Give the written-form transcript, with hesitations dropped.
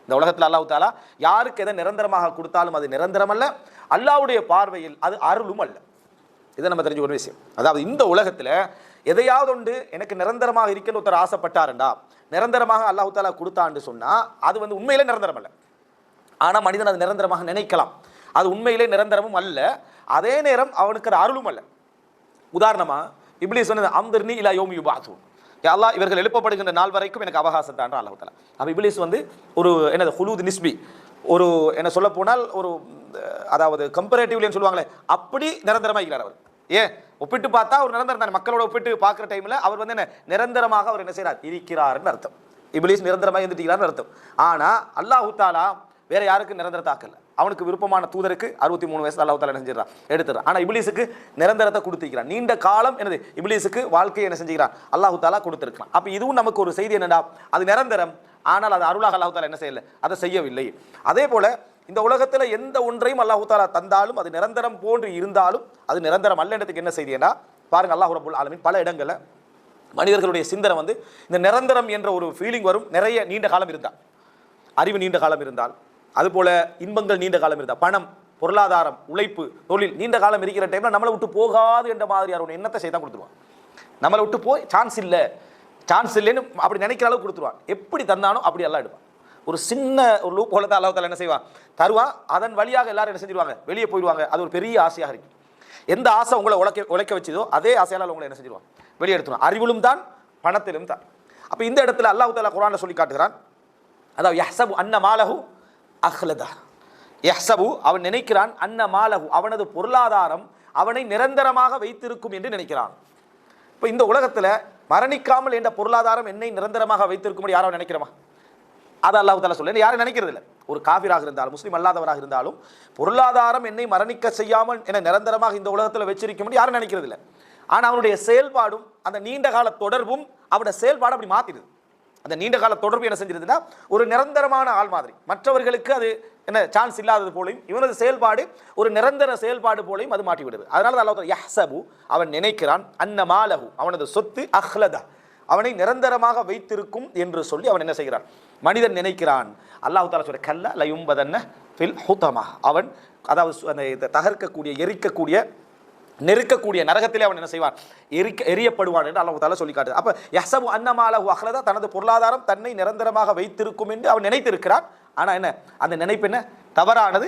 இந்த உலகத்தில் அல்லாஹ் தாலா யாருக்கு எதை நிரந்தரமாக கொடுத்தாலும் அது நிரந்தரம் அல்ல, அல்லாஹ்வுடைய பார்வையில் அது அருளும் அல்ல. இதை நம்ம தெரிஞ்ச ஒரு விஷயம். அதாவது இந்த உலகத்தில் எதையாவது ஒன்று எனக்கு நிரந்தரமாக இருக்குன்னு ஒருத்தர் ஆசைப்பட்டாருண்டா, நிரந்தரமாக அல்லாஹ் தாலா கொடுத்தான்னு சொன்னால் அது உண்மையிலே நிரந்தரம் அல்ல. ஆனால் மனிதன் அது நிரந்தரமாக நினைக்கலாம். அது உண்மையிலே நிரந்தரமும் அல்ல, அதே நேரம் அவனுக்கு அது அருளும் அல்ல. உதாரணமாக இப்லீஸ் சொன்னது அம்திர்னி இலா யௌமி யுபஅஸூன், யா அல்லாஹ் இவர்கள் எழுப்பப்படுகின்ற நாள் வரைக்கும் எனக்கு அவகாசம் தான்றான் அல்லாஹ் தாலா. அப்போ இப்லீஸ் ஒரு என்னது ஹுலூத் நிஸ்பி, ஒரு என்ன சொல்ல போனால் ஒரு அதாவது கம்பேரேட்டிவ்லின்னு சொல்லுவாங்களே அப்படி நிரந்தரமாக இருக்கிறார் அவர். ஏன் ஒப்பிட்டு பார்த்தா அவர் நிரந்தரம் தானே, மக்களோட ஒப்பிட்டு பார்க்குற டைமில் அவர் என்ன நிரந்தரமாக அவர் என்ன செய்கிறார், இருக்கிறார்னு அர்த்தம். இப்லீஸ் நிரந்தரமாக இருந்துட்டார்னு அர்த்தம். ஆனால் அல்லாஹ் தாலா வேற யாருக்கு நிரந்தரத்தாக்கல, அவனுக்கு விருப்பமான தூதருக்கு 63 வயசு அல்லாஹ் தாலா என்ன செஞ்சிடறான், எடுத்துறான். ஆனால் இப்லீஸுக்கு நிரந்தரத்தை கொடுத்திருக்கிறான். நீண்ட காலம் என்னது இப்லீஸுக்கு வாழ்க்கையை என்ன செஞ்சுக்கிறான், அல்லாஹ் தாலா கொடுத்திருக்கலாம். அப்போ இதுவும் நமக்கு ஒரு செய்தி என்னடா, அது நிரந்தரம், ஆனால் அது அருளாக அல்லாஹ் தாலா என்ன செய்யலை, அதை செய்யவில்லை. அதே போல இந்த உலகத்தில் எந்த ஒன்றையும் அல்லாஹ் தாலா தந்தாலும் அது நிரந்தரம் போன்று இருந்தாலும் அது நிரந்தரம் அல்லன்றதுக்கு என்ன செய்தினா பாருங்க, அல்லாஹ் ரப்புல் ஆலமீன் பல இடங்களில் மனிதர்களுடைய சிந்தனை இந்த நிரந்தரம் என்ற ஒரு ஃபீலிங் வரும். நிறைய நீண்ட காலம் இருந்தால், அறிவு நீண்ட காலம் இருந்தால், அதுபோல இன்பங்கள் நீண்ட காலம் இருந்தால், பணம், பொருளாதாரம், உழைப்பு, தொழில் நீண்ட காலம் இருக்கிற டைமில் நம்மளை விட்டு போகாது என்ற மாதிரியான ஒரு எண்ணத்தை செய்தான் கொடுத்துருவான். நம்மளை விட்டு போய் சான்ஸ் இல்லைன்னு அப்படி நினைக்கிற அளவுக்கு கொடுத்துருவான். எப்படி தந்தானோ அப்படி எல்லாம் எடுப்பான். ஒரு சின்ன ஒரு லூப் போல தான் அல்லாஹ் தாலா என்ன செய்வான், தருவான். அதன் வழியாக எல்லாரும் என்ன செஞ்சிருவாங்க, வெளியே போயிடுவாங்க. அது ஒரு பெரிய ஆசையாக இருக்கு. எந்த ஆசை உங்களை உழைக்க வச்சதோ அதே ஆசையால் உங்களை என்ன செஞ்சிருவான், வெளியே எடுத்துருவான். அறிவிலும் தான், பணத்திலும் தான். அப்போ இந்த இடத்துல அல்லாஹ் தாலா குர்ஆன்ல சொல்லி காட்டுகிறான், அதாவது யஹ்சபு அன்ன மாலஹு அஹ்லதா, யஹ்சபு அவன் நினைக்கிறான், அன்ன மாலஹு அவனது பொருளாதாரம் அவனை நிரந்தரமாக வைத்திருக்கும் என்று நினைக்கிறான். இப்போ இந்த உலகத்தில் மரணிக்காமல் என்ற பொருளாதாரம் என்னை நிரந்தரமாக வைத்திருக்கும் யாராவது நினைக்கிறோமா? அதை அல்லாஹ் தாலா சொல்ல யாரும் நினைக்கிறது இல்லை. ஒரு காபிராக இருந்தாலும் முஸ்லீம் அல்லாதவராக இருந்தாலும் பொருளாதாரம் என்னை மரணிக்க செய்யாமல் என நிரந்தரமாக இந்த உலகத்தில் வச்சிருக்க யாரும் நினைக்கிறது இல்லை. ஆனால் அவனுடைய செயல்பாடும் அந்த நீண்ட கால தொடர்பும் அவனுடைய செயல்பாடு அப்படி மாற்றிடுது. அந்த நீண்ட கால தொடர்பு என்ன செஞ்சிருதுன்னா ஒரு நிரந்தரமான ஆள் மாதிரி, மற்றவர்களுக்கு அது என்ன சான்ஸ் இல்லாதது போலையும் இவனது செயல்பாடு ஒரு நிரந்தர செயல்பாடு போலையும் அது மாட்டி விடுது. அதனால அல்லாஹ் தாலா யஹ்சபு அவன் நினைக்கிறான், அன்ன மாலஹு அவனது சொத்து அஹ்லதா அவனை நிரந்தரமாக வைத்திருக்கும் என்று சொல்லி அவன் என்ன செய்கிறான், மனிதன் நினைக்கிறான். அல்லாஹ் தாலா சொல்ற கல்ல லயும்பதன்ன ஃபில் ஹுதமா, அவன் அதாவது அந்த தகர்க்கக்கூடிய எரிக்கக்கூடிய நெருக்கக்கூடிய நரகத்திலே அவன் என்ன செய்வான், எரியப்படுவான் என்று அல்லாஹ் தாலா சொல்லி காட்டுது. அப்ப யஹ்சபு அன்ன மாலஹு அஹ்லதா தனது பொருளாதாரம் தன்னை நிரந்தரமாக வைத்திருக்கும் என்று அவன் நினைத்திருக்கிறான். ஆனா என்ன, அந்த நினைப்பு என்ன தவறானது.